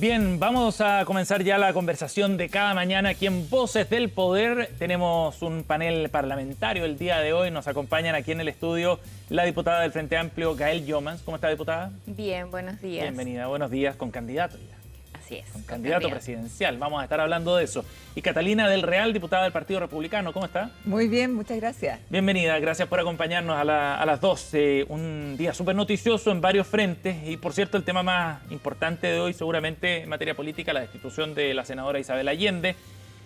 Bien, vamos a comenzar ya la conversación de cada mañana aquí en Voces del Poder. Tenemos un panel parlamentario el día de hoy. Nos acompañan aquí en el estudio la diputada del Frente Amplio, Gael Youmans. ¿Cómo está, diputada? Bien, buenos días. Bienvenida, buenos días, con candidato ya. Así es. Con candidato presidencial. Vamos a estar hablando de eso. Y Catalina del Real, diputada del Partido Republicano. ¿Cómo está? Muy bien, muchas gracias. Bienvenida, gracias por acompañarnos a las 12. Un día súper noticioso en varios frentes. Y por cierto, el tema más importante de hoy, seguramente en materia política, la destitución de la senadora Isabel Allende.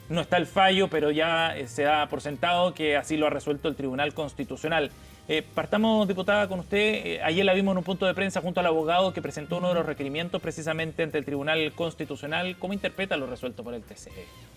No está el fallo, pero ya se da por sentado que así lo ha resuelto el Tribunal Constitucional. Partamos, diputada, con usted. Ayer la vimos en un punto de prensa junto al abogado que presentó uno de los requerimientos precisamente ante el Tribunal Constitucional. ¿Cómo interpreta lo resuelto por el TC?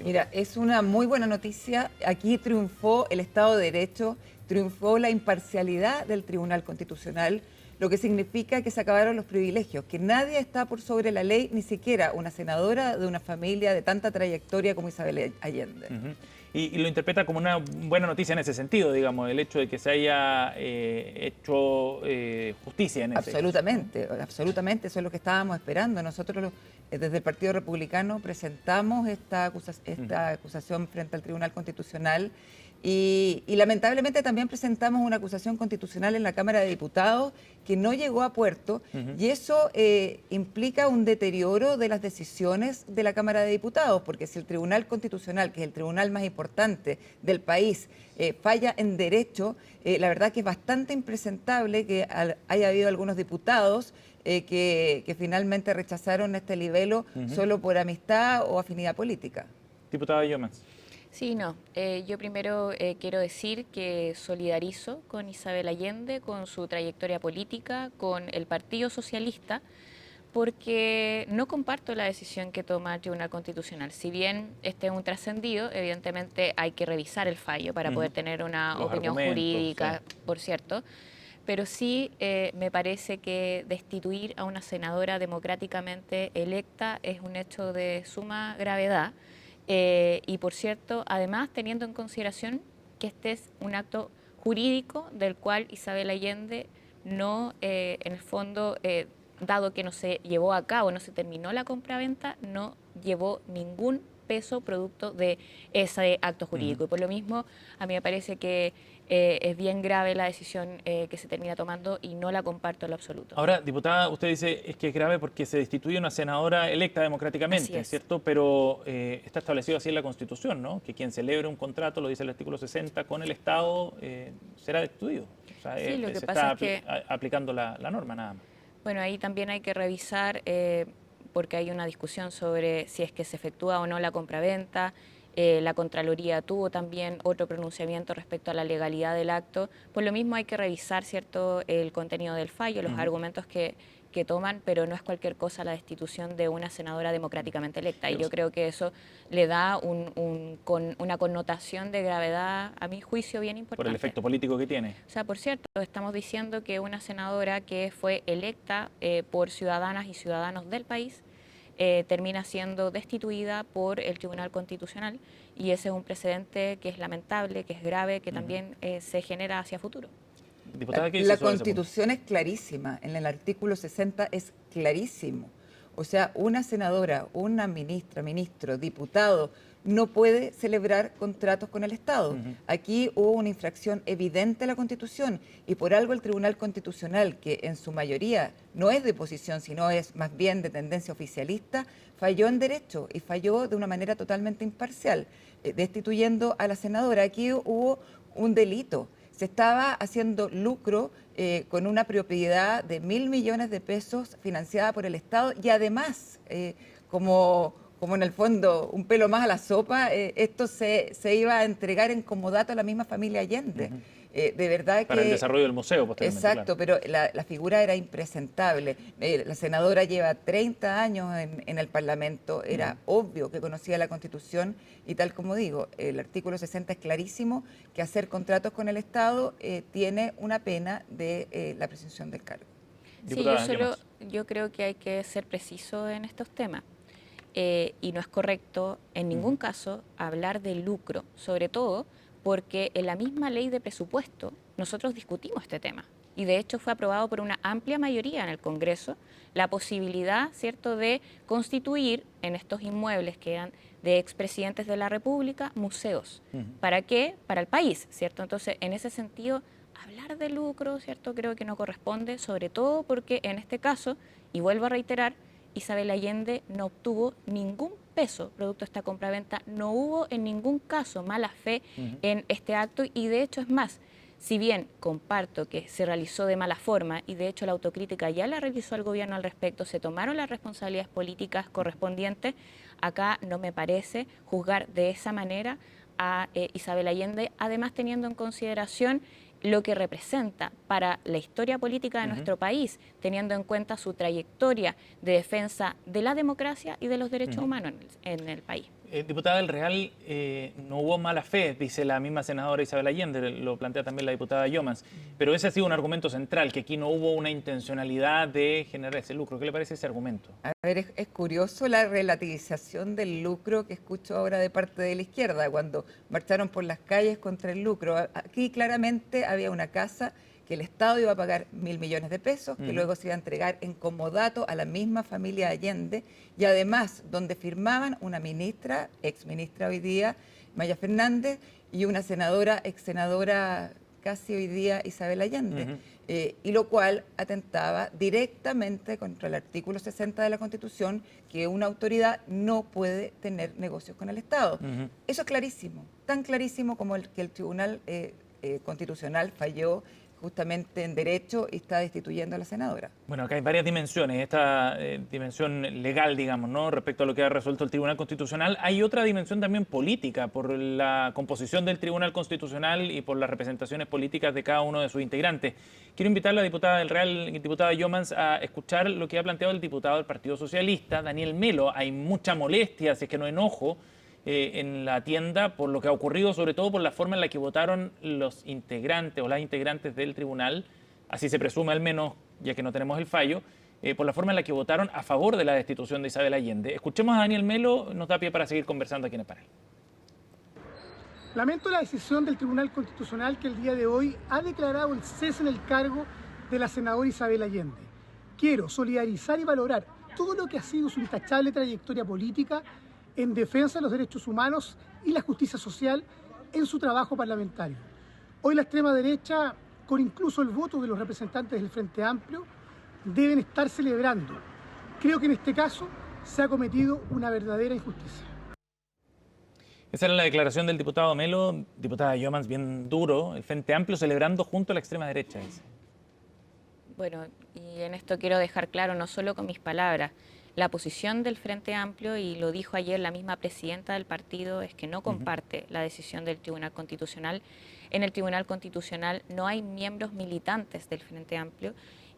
Mira, es una muy buena noticia. Aquí triunfó el Estado de Derecho, triunfó la imparcialidad del Tribunal Constitucional, lo que significa que se acabaron los privilegios, que nadie está por sobre la ley, ni siquiera una senadora de una familia de tanta trayectoria como Isabel Allende. Y lo interpreta como una buena noticia en ese sentido, digamos, el hecho de que se haya hecho justicia en ese Absolutamente, absolutamente, eso es lo que estábamos esperando. Nosotros desde el Partido Republicano presentamos esta acusación frente al Tribunal Constitucional y lamentablemente también presentamos una acusación constitucional en la Cámara de Diputados que no llegó a puerto y eso implica un deterioro de las decisiones de la Cámara de Diputados, porque si el Tribunal Constitucional, que es el tribunal más importante del país, falla en derecho, la verdad que es bastante impresentable que haya habido algunos diputados que finalmente rechazaron este libelo solo por amistad o afinidad política. Diputada Youmans. Sí, no. Yo primero quiero decir que solidarizo con Isabel Allende, con su trayectoria política, con el Partido Socialista, porque no comparto la decisión que toma el Tribunal Constitucional. Si bien este es un trascendido, evidentemente hay que revisar el fallo para poder tener una opinión jurídica, sí, por cierto. Pero sí me parece que destituir a una senadora democráticamente electa es un hecho de suma gravedad. Y por cierto, además teniendo en consideración que este es un acto jurídico del cual Isabel Allende no, en el fondo, dado que no se llevó a cabo, no se terminó la compraventa, no llevó ningún peso producto de ese acto jurídico. Y por lo mismo, a mí me parece que es bien grave la decisión que se termina tomando y no la comparto en lo absoluto. Ahora, diputada, usted dice es que es grave porque se destituye una senadora electa democráticamente, ¿cierto? Pero está establecido así en la Constitución, ¿no? Que quien celebre un contrato, lo dice el artículo 60, con el Estado será destituido. O sea, sí, lo que se pasa está es que aplicando la norma nada más. Bueno, ahí también hay que revisar porque hay una discusión sobre si es que se efectúa o no la compraventa. La Contraloría tuvo también otro pronunciamiento respecto a la legalidad del acto. Por lo mismo hay que revisar, ¿cierto?, el contenido del fallo, los argumentos que toman, pero no es cualquier cosa la destitución de una senadora democráticamente electa. Y yo creo que eso le da una connotación de gravedad, a mi juicio, bien importante. Por el efecto político que tiene. O sea, por cierto, estamos diciendo que una senadora que fue electa por ciudadanas y ciudadanos del país termina siendo destituida por el Tribunal Constitucional y ese es un precedente que es lamentable, que es grave, que también se genera hacia futuro. Diputada, ¿qué dice la sobre Constitución es clarísima, en el artículo 60 es clarísimo. O sea, una senadora, una ministra, ministro, diputado, no puede celebrar contratos con el Estado. Aquí hubo una infracción evidente a la Constitución y por algo el Tribunal Constitucional, que en su mayoría no es de oposición, sino es más bien de tendencia oficialista, falló en derecho y falló de una manera totalmente imparcial, destituyendo a la senadora. Aquí hubo un delito. Se estaba haciendo lucro con una propiedad de 1.000 millones de pesos financiada por el Estado y además, como en el fondo un pelo más a la sopa, esto se iba a entregar en comodato a la misma familia Allende. De verdad que... Para el desarrollo del museo posteriormente. Exacto, claro. Pero la figura era impresentable. La senadora lleva 30 años en el Parlamento, era obvio que conocía la Constitución y tal como digo, el artículo 60 es clarísimo que hacer contratos con el Estado tiene una pena de la presunción del cargo. Sí, yo creo que hay que ser preciso en estos temas. Y no es correcto en ningún caso hablar de lucro, sobre todo porque en la misma ley de presupuesto nosotros discutimos este tema. y de hecho fue aprobado por una amplia mayoría en el Congreso la posibilidad, ¿cierto?, de constituir en estos inmuebles que eran de expresidentes de la República museos. ¿Para qué? Para el país, ¿cierto? Entonces, en ese sentido, hablar de lucro, ¿cierto?, creo que no corresponde, sobre todo porque en este caso, y vuelvo a reiterar, Isabel Allende no obtuvo ningún peso producto de esta compraventa, no hubo en ningún caso mala fe en este acto, y de hecho es más, si bien comparto que se realizó de mala forma, y de hecho la autocrítica ya la realizó el gobierno al respecto, se tomaron las responsabilidades políticas correspondientes, acá no me parece juzgar de esa manera a Isabel Allende, además teniendo en consideración lo que representa para la historia política de nuestro país, teniendo en cuenta su trayectoria de defensa de la democracia y de los derechos humanos en el país. Diputada del Real, no hubo mala fe, dice la misma senadora Isabel Allende, lo plantea también la diputada Llomans, pero ese ha sido un argumento central, que aquí no hubo una intencionalidad de generar ese lucro. ¿Qué le parece ese argumento? A ver, es curioso la relativización del lucro que escucho ahora de parte de la izquierda, cuando marcharon por las calles contra el lucro. Aquí claramente había una casa que el Estado iba a pagar 1.000 millones de pesos, que luego se iba a entregar en comodato a la misma familia Allende, y además donde firmaban una ministra, exministra hoy día, Maya Fernández, y una senadora, exsenadora casi hoy día, Isabel Allende, y lo cual atentaba directamente contra el artículo 60 de la Constitución, que una autoridad no puede tener negocios con el Estado. Eso es clarísimo, tan clarísimo como que el Tribunal Constitucional falló justamente en derecho y está destituyendo a la senadora. Bueno, acá hay varias dimensiones. Esta dimensión legal, digamos, ¿no?, respecto a lo que ha resuelto el Tribunal Constitucional. Hay otra dimensión también política, por la composición del Tribunal Constitucional y por las representaciones políticas de cada uno de sus integrantes. Quiero invitar a la diputada del Real, diputada Llomans, a escuchar lo que ha planteado el diputado del Partido Socialista, Daniel Melo. Hay mucha molestia, si es que no enojo, en la tienda por lo que ha ocurrido, sobre todo por la forma en la que votaron los integrantes o las integrantes del tribunal, así se presume al menos, ya que no tenemos el fallo, por la forma en la que votaron a favor de la destitución de Isabel Allende. Escuchemos a Daniel Melo, nos da pie para seguir conversando aquí en el panel. Lamento la decisión del Tribunal Constitucional que el día de hoy ha declarado el cese en el cargo de la senadora Isabel Allende. Quiero solidarizar y valorar todo lo que ha sido su intachable trayectoria política en defensa de los derechos humanos y la justicia social en su trabajo parlamentario. Hoy la extrema derecha, con incluso el voto de los representantes del Frente Amplio, deben estar celebrando. Creo que en este caso se ha cometido una verdadera injusticia. Esa era la declaración del diputado Melo, diputada Llomans, bien duro, el Frente Amplio celebrando junto a la extrema derecha, dice. Bueno, y en esto quiero dejar claro, no solo con mis palabras, la posición del Frente Amplio, y lo dijo ayer la misma presidenta del partido, es que no comparte la decisión del Tribunal Constitucional. En el Tribunal Constitucional no hay miembros militantes del Frente Amplio,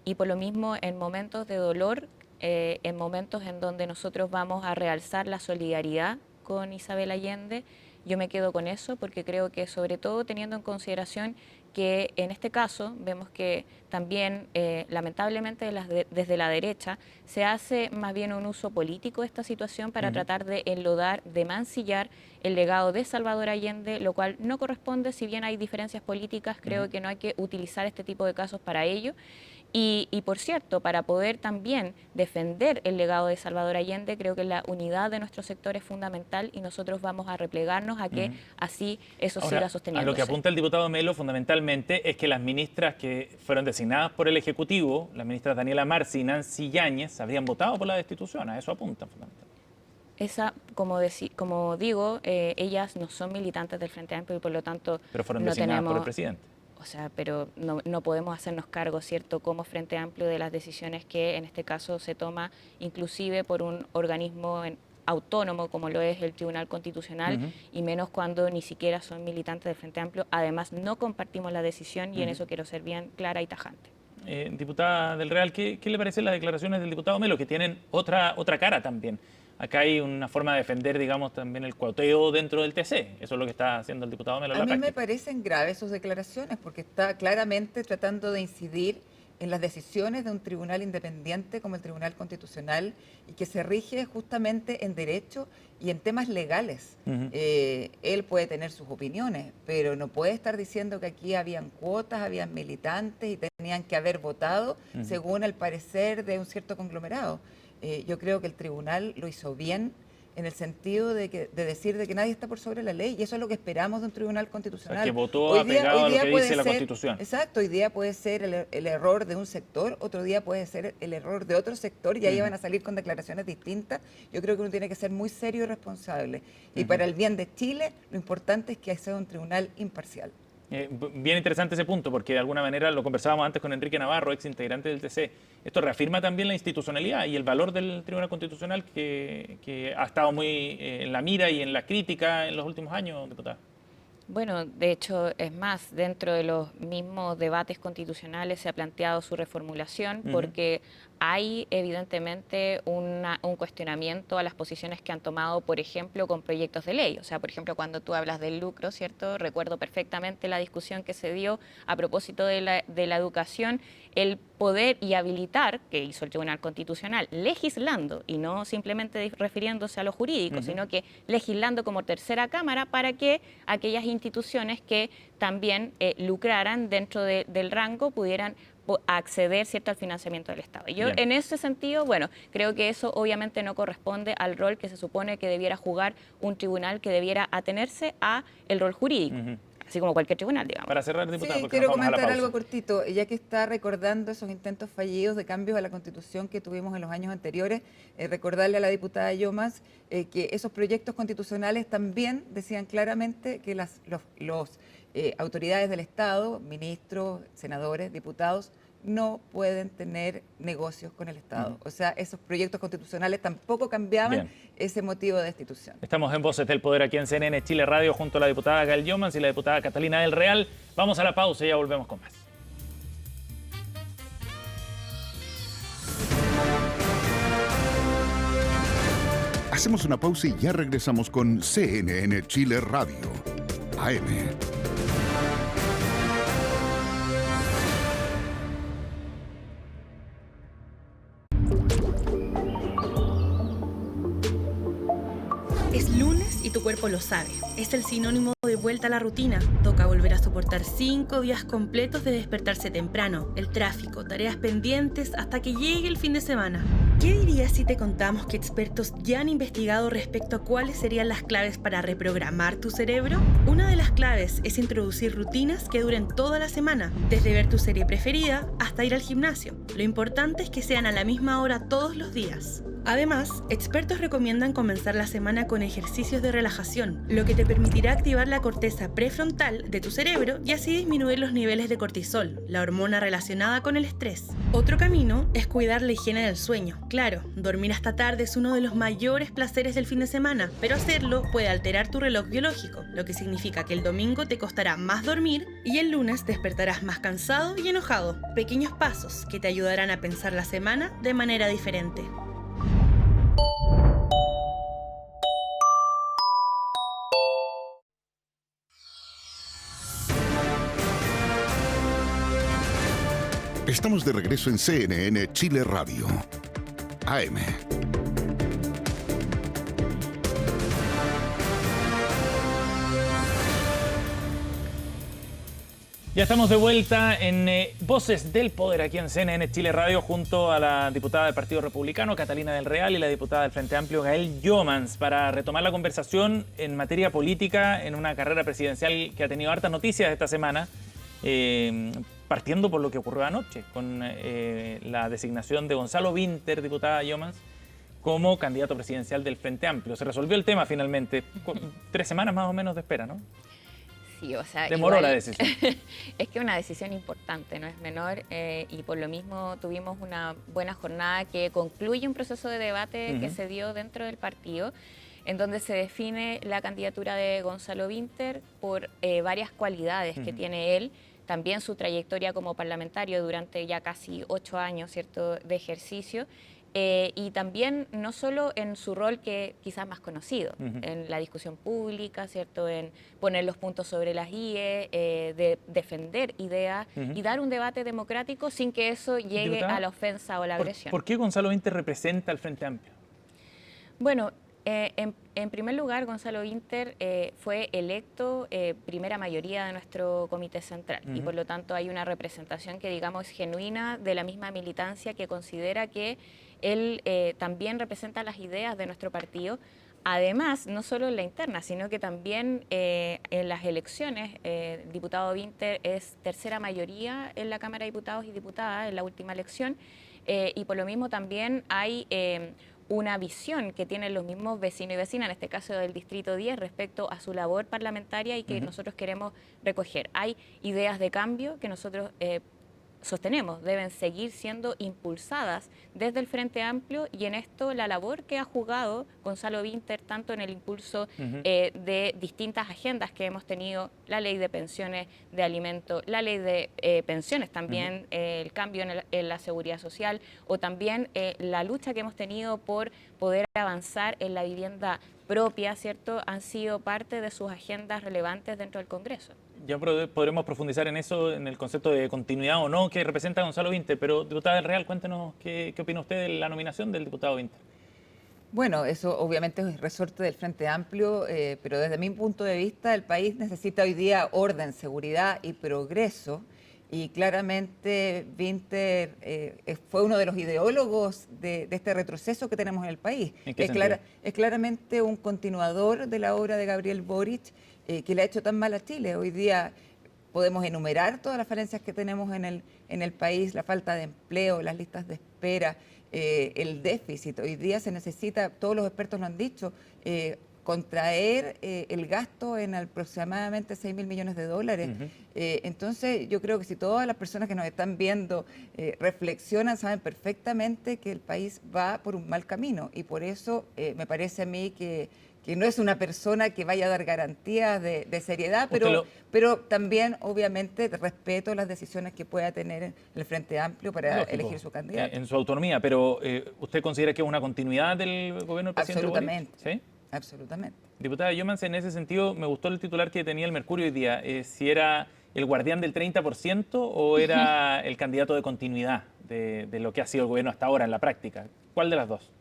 y por lo mismo en momentos de dolor, en momentos en donde nosotros vamos a realzar la solidaridad con Isabel Allende, yo me quedo con eso porque creo que, sobre todo teniendo en consideración que en este caso vemos que también lamentablemente desde la derecha se hace más bien un uso político de esta situación para tratar de enlodar, de mancillar el legado de Salvador Allende, lo cual no corresponde. Si bien hay diferencias políticas, creo que no hay que utilizar este tipo de casos para ello. Y por cierto, para poder también defender el legado de Salvador Allende, creo que la unidad de nuestro sector es fundamental y nosotros vamos a replegarnos a que así eso siga sosteniéndose. A lo que apunta el diputado Melo fundamentalmente es que las ministras que fueron designadas por el Ejecutivo, las ministras Daniela Marzi y Nancy Yáñez, habrían votado por la destitución. A eso apunta fundamentalmente. Esa, como digo, ellas no son militantes del Frente Amplio y por lo tanto pero fueron no designadas tenemos... por el presidente. O sea, pero no podemos hacernos cargo, ¿cierto?, como Frente Amplio de las decisiones que en este caso se toma inclusive por un organismo autónomo como lo es el Tribunal Constitucional y menos cuando ni siquiera son militantes del Frente Amplio. Además, no compartimos la decisión y en eso quiero ser bien clara y tajante. Diputada del Real, ¿qué le parecen las declaraciones del diputado Melo, que tienen otra cara también? Acá hay una forma de defender, digamos, también el cuoteo dentro del TC. Eso es lo que está haciendo el diputado Melo en la práctica. A mí me parecen graves sus declaraciones porque está claramente tratando de incidir en las decisiones de un tribunal independiente como el Tribunal Constitucional y que se rige justamente en derecho y en temas legales. Él puede tener sus opiniones, pero no puede estar diciendo que aquí habían cuotas, habían militantes y tenían que haber votado según el parecer de un cierto conglomerado. Yo creo que el tribunal lo hizo bien en el sentido de decir de que nadie está por sobre la ley, y eso es lo que esperamos de un tribunal constitucional. O sea, que votó apegado a lo que dice la Constitución. Exacto, hoy día puede ser el error de un sector, otro día puede ser el error de otro sector, y ahí van a salir con declaraciones distintas. Yo creo que uno tiene que ser muy serio y responsable. Y para el bien de Chile, lo importante es que sea un tribunal imparcial. Bien interesante ese punto, porque de alguna manera lo conversábamos antes con Enrique Navarro, ex integrante del TC. Esto reafirma también la institucionalidad y el valor del Tribunal Constitucional que ha estado muy en la mira y en la crítica en los últimos años, diputada. Bueno, de hecho, es más, dentro de los mismos debates constitucionales se ha planteado su reformulación porque hay evidentemente un cuestionamiento a las posiciones que han tomado, por ejemplo, con proyectos de ley. O sea, por ejemplo, cuando tú hablas del lucro, ¿cierto? Recuerdo perfectamente la discusión que se dio a propósito de la educación, el poder y habilitar, que hizo el Tribunal Constitucional, legislando, y no simplemente refiriéndose a lo jurídico, sino que legislando como tercera cámara para que aquellas instituciones que también lucraran dentro del rango pudieran acceder, ¿cierto?, al financiamiento del Estado. Y yo, en ese sentido, bueno, creo que eso obviamente no corresponde al rol que se supone que debiera jugar un tribunal, que debiera atenerse a el rol jurídico. Así como cualquier tribunal, digamos. Para cerrar, diputada, sí, quiero comentar algo cortito, ya que está recordando esos intentos fallidos de cambios a la Constitución que tuvimos en los años anteriores, recordarle a la diputada Llomas que esos proyectos constitucionales también decían claramente que las autoridades del Estado, ministros, senadores, diputados, no pueden tener negocios con el Estado. O sea, esos proyectos constitucionales tampoco cambiaban ese motivo de destitución. Estamos en Voces del Poder aquí en CNN Chile Radio junto a la diputada Gael Llomans y la diputada Catalina del Real. Vamos a la pausa y ya volvemos con más. Hacemos una pausa y ya regresamos con CNN Chile Radio, AM. Es lunes y tu cuerpo lo sabe. Es el sinónimo de vuelta a la rutina. Toca volver a soportar 5 días completos de despertarse temprano, el tráfico, tareas pendientes hasta que llegue el fin de semana. ¿Qué dirías si te contamos que expertos ya han investigado respecto a cuáles serían las claves para reprogramar tu cerebro? Una de las claves es introducir rutinas que duren toda la semana, desde ver tu serie preferida hasta ir al gimnasio. Lo importante es que sean a la misma hora todos los días. Además, expertos recomiendan comenzar la semana con ejercicios de relajación, lo que te permitirá activar la corteza prefrontal de tu cerebro y así disminuir los niveles de cortisol, la hormona relacionada con el estrés. Otro camino es cuidar la higiene del sueño. Claro, dormir hasta tarde es uno de los mayores placeres del fin de semana, pero hacerlo puede alterar tu reloj biológico, lo que significa que el domingo te costará más dormir y el lunes despertarás más cansado y enojado. Pequeños pasos que te ayudarán a pensar la semana de manera diferente. Estamos de regreso en CNN Chile Radio, AM. Ya estamos de vuelta en Voces del Poder aquí en CNN Chile Radio junto a la diputada del Partido Republicano, Catalina del Real, y la diputada del Frente Amplio, Gael Llomans, para retomar la conversación en materia política en una carrera presidencial que ha tenido hartas noticias esta semana, partiendo por lo que ocurrió anoche con la designación de Gonzalo Winter, diputada Llomans, como candidato presidencial del Frente Amplio. Se resolvió el tema finalmente, 3 semanas más o menos de espera, ¿no? Sí, o sea, demoró igual, la decisión. Es que una decisión importante, no es menor, y por lo mismo tuvimos una buena jornada que concluye un proceso de debate que se dio dentro del partido, en donde se define la candidatura de Gonzalo Winter por varias cualidades que tiene él, también su trayectoria como parlamentario durante ya casi 8 años, ¿cierto?, de ejercicio, Y también no solo en su rol que quizás más conocido, en la discusión pública, ¿cierto? En poner los puntos sobre las IE, de defender ideas y dar un debate democrático sin que eso llegue Diputada, a la ofensa o la agresión. ¿Por qué Gonzalo Vinter representa al Frente Amplio? Bueno, en primer lugar, Gonzalo Vinter fue electo primera mayoría de nuestro comité central y por lo tanto hay una representación que digamos es genuina de la misma militancia que considera que él también representa las ideas de nuestro partido. Además, no solo en la interna, sino que también en las elecciones, el diputado Vinter es tercera mayoría en la Cámara de Diputados y Diputadas en la última elección y por lo mismo también hay una visión que tienen los mismos vecinos y vecinas, en este caso del Distrito 10, respecto a su labor parlamentaria y que nosotros queremos recoger. Hay ideas de cambio que nosotros sostenemos, deben seguir siendo impulsadas desde el Frente Amplio y en esto la labor que ha jugado Gonzalo Vinter tanto en el impulso de distintas agendas que hemos tenido, la ley de pensiones de alimentos, la ley de pensiones también, el cambio en la seguridad social o también la lucha que hemos tenido por poder avanzar en la vivienda propia, ¿cierto? Han sido parte de sus agendas relevantes dentro del Congreso. Ya podremos profundizar en eso, en el concepto de continuidad o no que representa a Gonzalo Vinter, pero diputada del Real, cuéntenos qué opina usted de la nominación del diputado Vinter. Bueno, eso obviamente es resorte del Frente Amplio, pero desde mi punto de vista el país necesita hoy día orden, seguridad y progreso. Y claramente Vinter fue uno de los ideólogos de este retroceso que tenemos en el país. ¿En qué sentido? Es claramente un continuador de la obra de Gabriel Boric, que le ha hecho tan mal a Chile. Hoy día podemos enumerar todas las falencias que tenemos en el país, la falta de empleo, las listas de espera, el déficit. Hoy día se necesita, todos los expertos lo han dicho, contraer el gasto en aproximadamente 6.000 millones de dólares. Entonces, yo creo que si todas las personas que nos están viendo reflexionan, saben perfectamente que el país va por un mal camino. Y por eso me parece a mí que no es una persona que vaya a dar garantías de seriedad, pero también, obviamente, respeto las decisiones que pueda tener el Frente Amplio para elegir su candidato. En su autonomía, pero ¿usted considera que es una continuidad del gobierno del presidente Absolutamente. Boric? ¿Sí? Absolutamente. Diputada Youmans, en ese sentido me gustó el titular que tenía el Mercurio hoy día, si era el guardián del 30% o era el candidato de continuidad de lo que ha sido el gobierno hasta ahora en la práctica. ¿Cuál de las dos?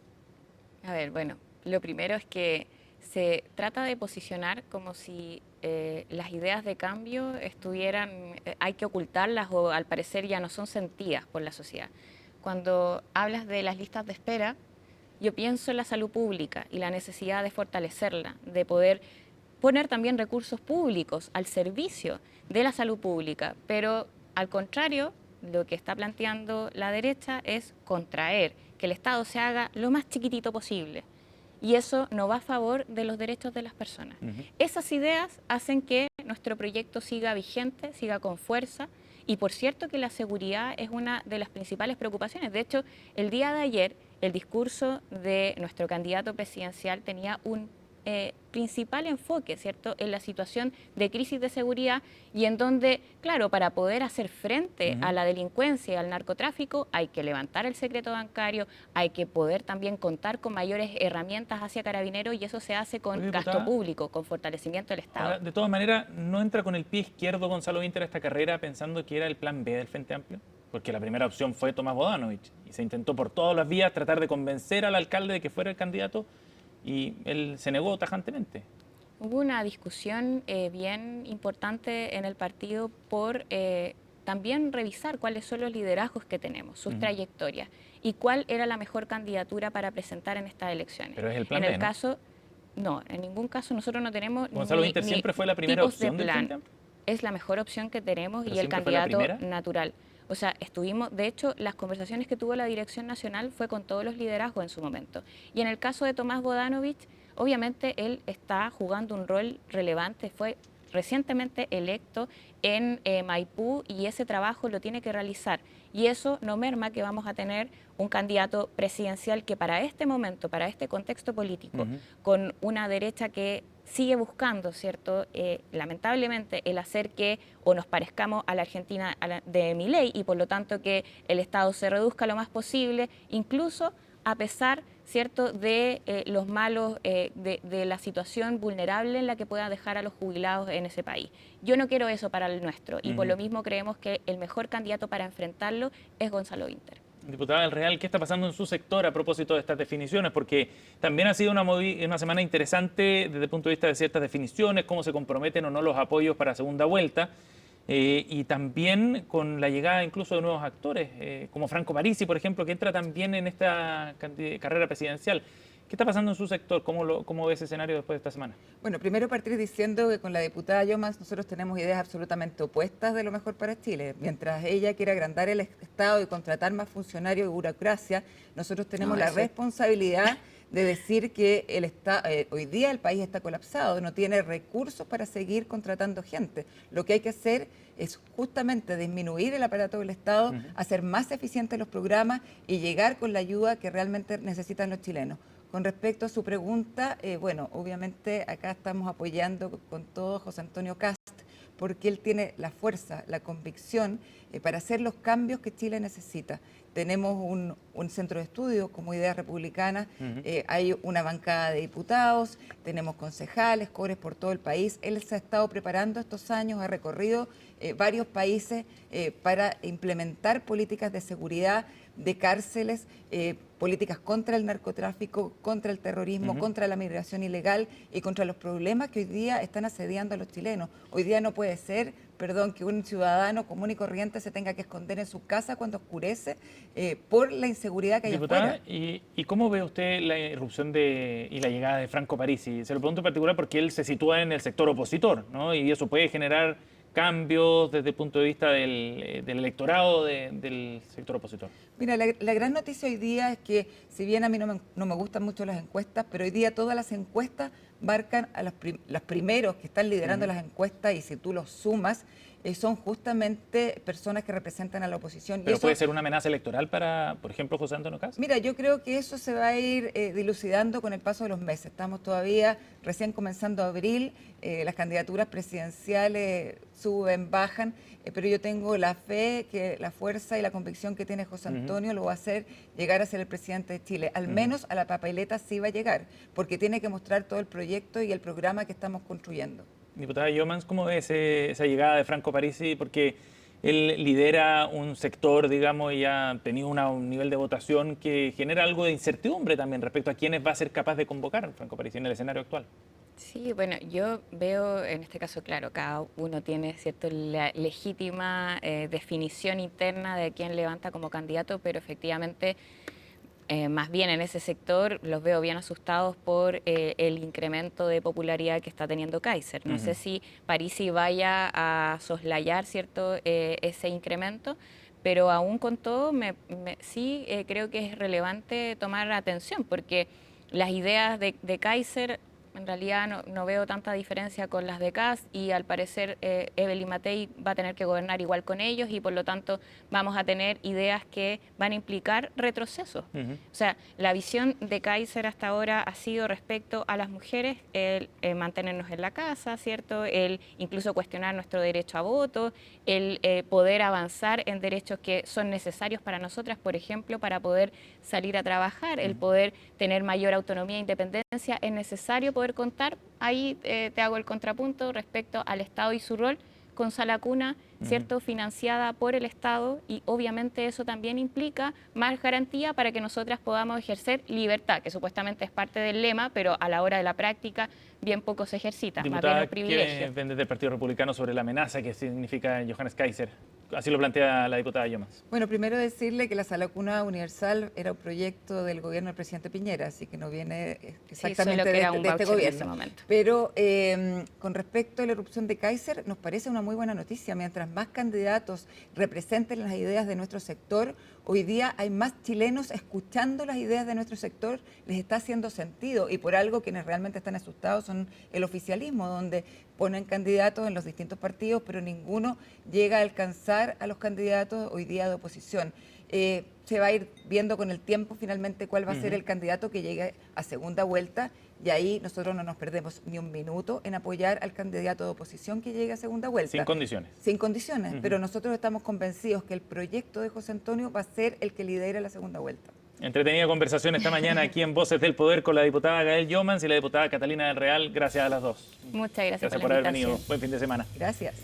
A ver, bueno, lo primero es que se trata de posicionar como si las ideas de cambio estuvieran, hay que ocultarlas o al parecer ya no son sentidas por la sociedad. Cuando hablas de las listas de espera, yo pienso en la salud pública y la necesidad de fortalecerla, de poder poner también recursos públicos al servicio de la salud pública, pero al contrario, lo que está planteando la derecha es contraer, que el Estado se haga lo más chiquitito posible. Y eso no va a favor de los derechos de las personas. Esas ideas hacen que nuestro proyecto siga vigente, siga con fuerza. Y por cierto que la seguridad es una de las principales preocupaciones. De hecho, el día de ayer, el discurso de nuestro candidato presidencial tenía un principal enfoque, ¿cierto?, en la situación de crisis de seguridad y en donde, claro, para poder hacer frente a la delincuencia y al narcotráfico hay que levantar el secreto bancario, hay que poder también contar con mayores herramientas hacia Carabineros y eso se hace con gasto público, con fortalecimiento del Estado. Ahora, de todas maneras, ¿no entra con el pie izquierdo Gonzalo Vinter a esta carrera pensando que era el plan B del Frente Amplio? Porque la primera opción fue Tomás Bodanovich y se intentó por todas las vías tratar de convencer al alcalde de que fuera el candidato y él se negó tajantemente. Hubo una discusión bien importante en el partido por también revisar cuáles son los liderazgos que tenemos, sus trayectorias y cuál era la mejor candidatura para presentar en estas elecciones. Pero es el plan en B, el caso, no, en ningún caso nosotros no tenemos Gonzalo Vinter siempre fue la primera opción del Frente Amplio. Es la mejor opción que tenemos ¿Pero y el siempre fue la candidato primera? natural. O sea, de hecho, las conversaciones que tuvo la Dirección Nacional fue con todos los liderazgos en su momento. Y en el caso de Tomás Bodanovich, obviamente él está jugando un rol relevante, fue recientemente electo en Maipú y ese trabajo lo tiene que realizar. Y eso no merma que vamos a tener un candidato presidencial que para este momento, para este contexto político, con una derecha que sigue buscando, ¿cierto? Lamentablemente, el hacer que o nos parezcamos a la Argentina de Milei y por lo tanto que el Estado se reduzca lo más posible, incluso a pesar, ¿cierto?, de los malos, de la situación vulnerable en la que pueda dejar a los jubilados en ese país. Yo no quiero eso para el nuestro y por lo mismo creemos que el mejor candidato para enfrentarlo es Gonzalo Vinter. Diputada del Real, ¿qué está pasando en su sector a propósito de estas definiciones? Porque también ha sido una semana interesante desde el punto de vista de ciertas definiciones, cómo se comprometen o no los apoyos para segunda vuelta, y también con la llegada incluso de nuevos actores, como Franco Parisi, por ejemplo, que entra también en esta carrera presidencial. ¿Qué está pasando en su sector? ¿Cómo ve ese escenario después de esta semana? Bueno, primero partir diciendo que con la diputada Llomas nosotros tenemos ideas absolutamente opuestas de lo mejor para Chile. Mientras ella quiere agrandar el Estado y contratar más funcionarios y burocracia, nosotros tenemos la responsabilidad de decir que hoy día el país está colapsado, no tiene recursos para seguir contratando gente. Lo que hay que hacer es justamente disminuir el aparato del Estado, hacer más eficientes los programas y llegar con la ayuda que realmente necesitan los chilenos. Con respecto a su pregunta, bueno, obviamente acá estamos apoyando con todo a José Antonio Kast, porque él tiene la fuerza, la convicción para hacer los cambios que Chile necesita. Tenemos un centro de estudio como Ideas Republicanas, hay una bancada de diputados, tenemos concejales, cores por todo el país. Él se ha estado preparando estos años, ha recorrido varios países para implementar políticas de seguridad, de cárceles, políticas contra el narcotráfico, contra el terrorismo, contra la migración ilegal y contra los problemas que hoy día están asediando a los chilenos. Hoy día no puede ser, que un ciudadano común y corriente se tenga que esconder en su casa cuando oscurece por la inseguridad que hay afuera. ¿Y cómo ve usted la irrupción y la llegada de Franco Parisi? Se lo pregunto en particular porque él se sitúa en el sector opositor, ¿no? Y eso puede generar cambios desde el punto de vista del electorado del sector opositor. Mira, la gran noticia hoy día es que, si bien a mí no me gustan mucho las encuestas, pero hoy día todas las encuestas marcan a los primeros que están liderando las encuestas, y si tú los sumas, son justamente personas que representan a la oposición. ¿Pero puede ser una amenaza electoral para, por ejemplo, José Antonio Kast? Mira, yo creo que eso se va a ir dilucidando con el paso de los meses. Estamos todavía recién comenzando abril, las candidaturas presidenciales suben, bajan, pero yo tengo la fe que la fuerza y la convicción que tiene José Antonio lo va a hacer llegar a ser el presidente de Chile. Al menos a la papeleta sí va a llegar, porque tiene que mostrar todo el proyecto y el programa que estamos construyendo. Diputada Llomas, ¿cómo ve esa llegada de Franco Parisi? Porque él lidera un sector, digamos, y ha tenido un nivel de votación que genera algo de incertidumbre también respecto a quiénes va a ser capaz de convocar Franco Parisi en el escenario actual. Sí, bueno, yo veo en este caso, claro, cada uno tiene, ¿cierto?, la legítima definición interna de quién levanta como candidato, pero efectivamente, más bien en ese sector los veo bien asustados por el incremento de popularidad que está teniendo Kaiser. No sé si Parisi vaya a soslayar, ¿cierto?, ese incremento, pero aún con todo sí creo que es relevante tomar atención, porque las ideas de Kaiser en realidad no veo tanta diferencia con las de Kast, y al parecer Evelyn Matei va a tener que gobernar igual con ellos, y por lo tanto vamos a tener ideas que van a implicar retrocesos. O sea, la visión de Kaiser hasta ahora ha sido respecto a las mujeres, el mantenernos en la casa, ¿cierto? El incluso cuestionar nuestro derecho a voto, el poder avanzar en derechos que son necesarios para nosotras, por ejemplo, para poder salir a trabajar, el poder tener mayor autonomía e independencia. Es necesario poder contar, ahí te hago el contrapunto respecto al Estado y su rol con sala cuna, ¿cierto?, financiada por el Estado, y obviamente eso también implica más garantía para que nosotras podamos ejercer libertad, que supuestamente es parte del lema, pero a la hora de la práctica bien poco se ejercita, más bien un privilegio. ¿Qué ven desde el Partido Republicano sobre la amenaza que significa Johannes Kaiser? Así lo plantea la diputada Llomas. Bueno, primero decirle que la sala cuna universal era un proyecto del gobierno del presidente Piñera, así que no viene exactamente de este gobierno. Pero con respecto a la erupción de Kaiser, nos parece una muy buena noticia. Mientras más candidatos representen las ideas de nuestro sector, hoy día hay más chilenos escuchando las ideas de nuestro sector, les está haciendo sentido, y por algo quienes realmente están asustados son el oficialismo, donde ponen candidatos en los distintos partidos, pero ninguno llega a alcanzar a los candidatos hoy día de oposición. Se va a ir viendo con el tiempo finalmente cuál va a ser el candidato que llegue a segunda vuelta, y ahí nosotros no nos perdemos ni un minuto en apoyar al candidato de oposición que llegue a segunda vuelta. Sin condiciones. Sin condiciones, pero nosotros estamos convencidos que el proyecto de José Antonio va a ser el que lidere la segunda vuelta. Entretenida conversación esta mañana aquí en Voces del Poder con la diputada Gael Jomans y la diputada Catalina del Real. Gracias a las dos. Muchas gracias Por haber invitación. venido. Buen fin de semana. Gracias.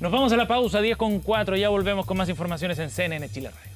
Nos vamos a la pausa, 10:04. Ya volvemos con más informaciones en CNN Chile Radio.